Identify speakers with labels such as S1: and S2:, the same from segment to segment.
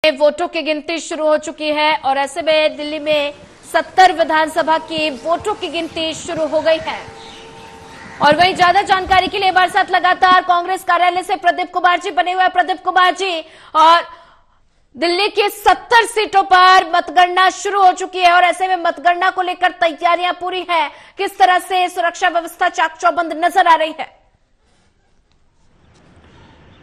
S1: वोटों की गिनती शुरू हो चुकी है और ऐसे में दिल्ली में 70 विधानसभा की वोटों की गिनती शुरू हो गई है। और वहीं ज्यादा जानकारी के लिए हमारे साथ लगातार कांग्रेस कार्यालय से प्रदीप कुमार जी बने हुए हैं। प्रदीप कुमार जी, और दिल्ली की 70 सीटों पर मतगणना शुरू हो चुकी है और ऐसे में मतगणना को लेकर तैयारियां पूरी हैं। किस तरह से सुरक्षा व्यवस्था चाक चौबंद नजर आ रही है?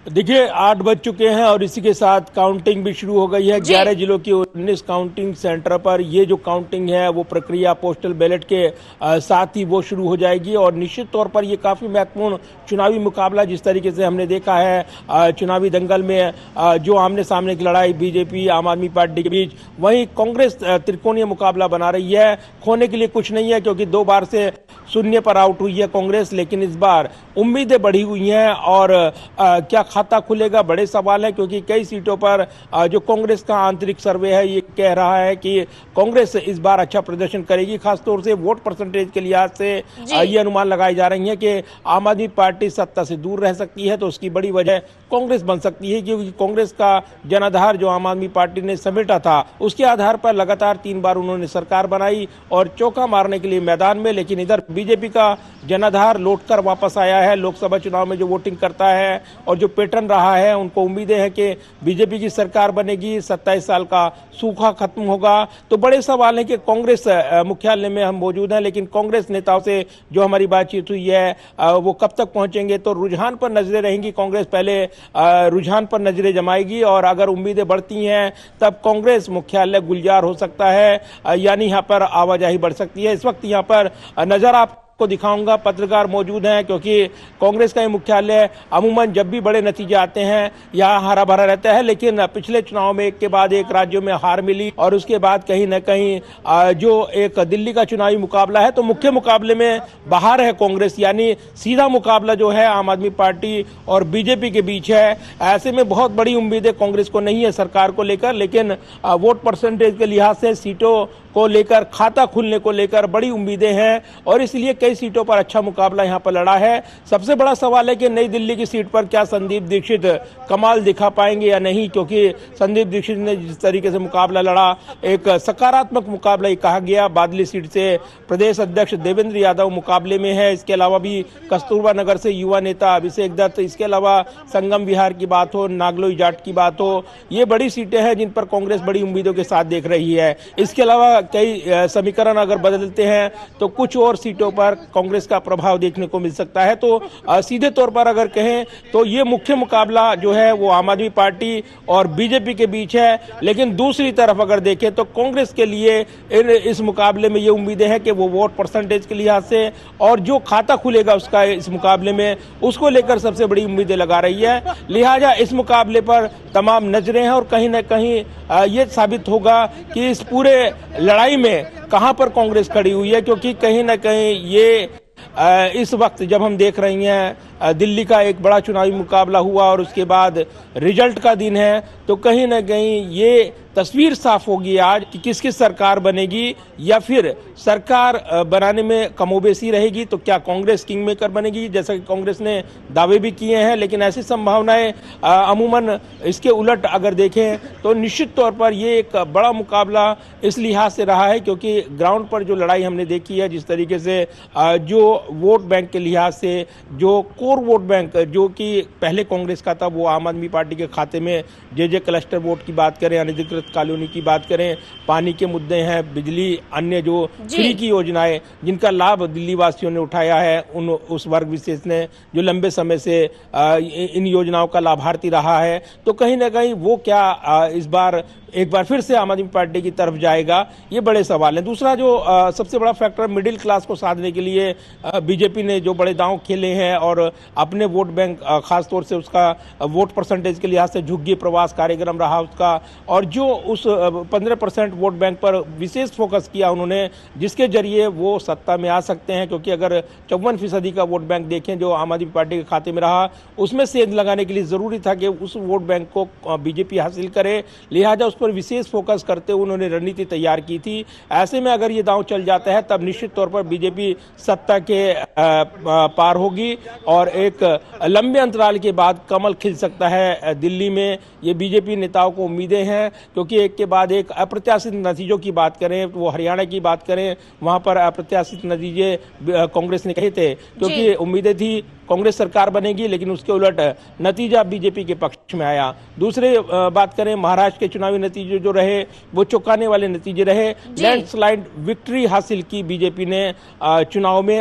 S2: देखिए 8 बज चुके हैं और इसी के साथ काउंटिंग भी शुरू हो गई है। 11 जिलों की 19 काउंटिंग सेंटर पर ये जो काउंटिंग है वो प्रक्रिया पोस्टल बैलेट के साथ ही वो शुरू हो जाएगी। और निश्चित तौर पर ये काफी महत्वपूर्ण चुनावी मुकाबला, जिस तरीके से हमने देखा है चुनावी दंगल में जो आमने सामने की लड़ाई बीजेपी आम आदमी पार्टी के बीच, वहीं कांग्रेस त्रिकोणीय मुकाबला बना रही है। खोने के लिए कुछ नहीं है क्योंकि 2 बार से शून्य पर आउट हुई है कांग्रेस, लेकिन इस बार उम्मीदें बढ़ी हुई हैं और क्या खाता खुलेगा बड़े सवाल है, क्योंकि कई सीटों पर जो कांग्रेस का आंतरिक सर्वे है ये कह रहा है कि कांग्रेस इस बार अच्छा प्रदर्शन करेगी। खासतौर से वोट परसेंटेज के लिहाज से ये अनुमान लगाई जा रही है कि आम आदमी पार्टी सत्ता से दूर रह सकती है, तो उसकी बड़ी वजह कांग्रेस बन सकती है, क्योंकि कांग्रेस का जनाधार जो आम आदमी पार्टी ने समेटा था उसके आधार पर लगातार 3 बार उन्होंने सरकार बनाई और चौका मारने के लिए मैदान में। लेकिन इधर बीजेपी का जनाधार लौटकर वापस आया है। लोकसभा चुनाव में जो वोटिंग करता है और जो पैटर्न रहा है, उनको उम्मीदें हैं कि बीजेपी की सरकार बनेगी, 27 साल का सूखा खत्म होगा। तो बड़े सवाल है कि कांग्रेस मुख्यालय में हम मौजूद हैं, लेकिन कांग्रेस नेताओं से जो हमारी बातचीत हुई है वो कब तक पहुंचेंगे, तो रुझान पर नजरें रहेंगी। कांग्रेस पहले रुझान पर नजरें जमाएगी और अगर उम्मीदें बढ़ती हैं तब कांग्रेस मुख्यालय गुलजार हो सकता है, यानी यहाँ पर आवाजाही बढ़ सकती है। इस वक्त यहाँ पर नजर आपको दिखाऊंगा, पत्रकार मौजूद हैं, क्योंकि कांग्रेस का ये मुख्यालय अमूमन जब भी बड़े नतीजे आते हैं यहाँ हरा भरा रहता है, लेकिन पिछले चुनाव में एक के बाद एक राज्यों में हार मिली और उसके बाद कहीं न कहीं जो एक दिल्ली का चुनावी मुकाबला है तो मुख्य मुकाबले में बाहर है कांग्रेस, यानी सीधा मुकाबला जो है आम आदमी पार्टी और बीजेपी के बीच है। ऐसे में बहुत बड़ी उम्मीदें कांग्रेस को नहीं है सरकार को लेकर, लेकिन वोट परसेंटेज के लिहाज से सीटों को लेकर, खाता खुलने को लेकर बड़ी उम्मीदें हैं और इसलिए कई सीटों पर अच्छा मुकाबला यहां पर लड़ा है। सबसे बड़ा सवाल है कि नई दिल्ली की सीट पर क्या संदीप दीक्षित कमाल दिखा पाएंगे या नहीं, क्योंकि संदीप दीक्षित ने जिस तरीके से मुकाबला लड़ा, एक सकारात्मक मुकाबला कहा गया। बादली सीट से प्रदेश अध्यक्ष देवेंद्र यादव मुकाबले में है, इसके अलावा भी कस्तूरबा नगर से युवा नेता अभिषेक दत्त, इसके अलावा संगम विहार की बात हो, नागलोई जाट की बात हो, ये बड़ी सीटें हैं जिन पर कांग्रेस बड़ी उम्मीदों के साथ देख रही है। इसके अलावा कई समीकरण अगर बदलते हैं तो कुछ और सीटों पर कांग्रेस का प्रभाव देखने को मिल सकता है। तो सीधे तौर पर अगर कहें तो ये मुख्य मुकाबला जो है वो आम आदमी पार्टी और बीजेपी के बीच है, लेकिन दूसरी तरफ अगर देखें तो कांग्रेस के लिए इस मुकाबले में ये उम्मीदें हैं कि वो वोट परसेंटेज के लिहाज से और जो खाता खुलेगा उसका इस मुकाबले में, उसको लेकर सबसे बड़ी उम्मीदें लगा रही है। लिहाजा इस मुकाबले पर तमाम नजरें हैं और कहीं ना कहीं ये साबित होगा कि इस पूरे लड़ाई में कहां पर कांग्रेस खड़ी हुई है, क्योंकि कहीं ना कहीं ये इस वक्त जब हम देख रही हैं दिल्ली का एक बड़ा चुनावी मुकाबला हुआ और उसके बाद रिजल्ट का दिन है, तो कहीं ना कहीं ये तस्वीर साफ होगी आज कि किसकी सरकार बनेगी या फिर सरकार बनाने में कमोबेशी रहेगी। तो क्या कांग्रेस किंग मेकर बनेगी, जैसा कि कांग्रेस ने दावे भी किए हैं, लेकिन ऐसी संभावनाएं अमूमन इसके उलट अगर देखें तो निश्चित तौर पर ये एक बड़ा मुकाबला इस लिहाज से रहा है क्योंकि ग्राउंड पर जो लड़ाई हमने देखी है, जिस तरीके से जो वोट बैंक के लिहाज से जो कोर वोट बैंक जो कि पहले कांग्रेस का था वो आम आदमी पार्टी के खाते में, जे क्लस्टर वोट की बात करें, अनधिकृत कॉलोनी की बात करें, पानी के मुद्दे हैं, बिजली, अन्य जो फ्री की योजनाएं जिनका लाभ दिल्ली वासियों ने उठाया है, उस वर्ग विशेष ने जो लंबे समय से इन योजनाओं का लाभार्थी रहा है, तो कहीं ना कहीं वो क्या इस बार एक बार फिर से आम आदमी पार्टी की तरफ जाएगा, ये बड़े सवाल हैं। दूसरा जो सबसे बड़ा फैक्टर मिडिल क्लास को साधने के लिए बीजेपी ने जो बड़े दांव खेले हैं और अपने वोट बैंक खासतौर से उसका वोट परसेंटेज के लिहाज से झुग्गी प्रवास कार्यक्रम रहा उसका, और जो उस 15% वोट बैंक पर विशेष फोकस किया उन्होंने, जिसके जरिए वो सत्ता में आ सकते हैं, क्योंकि अगर 54% का वोट बैंक देखें जो आम आदमी पार्टी के खाते में रहा, उसमें सेंध लगाने के लिए जरूरी था कि उस वोट बैंक को बीजेपी हासिल करे। लिहाजा उस पर विशेष फोकस करते हुए उन्होंने रणनीति तैयार की थी। ऐसे में अगर ये दांव चल जाता है तब निश्चित तौर पर बीजेपी सत्ता के पार होगी और और एक लंबे अंतराल के बाद कमल खिल सकता है दिल्ली में। ये बीजेपी नेताओं को उम्मीदें हैं, क्योंकि एक के बाद एक अप्रत्याशित नतीजों की बात करें, वो हरियाणा की बात करें, वहां पर अप्रत्याशित नतीजे कांग्रेस ने कहे थे, क्योंकि उम्मीदें थी कांग्रेस सरकार बनेगी, लेकिन उसके उलट नतीजा बीजेपी के पक्ष में आया। दूसरे बात करें, महाराष्ट्र के चुनावी नतीजे जो रहे वो चौंकाने वाले नतीजे रहे। लैंडस्लाइड विक्ट्री हासिल की बीजेपी ने चुनाव में,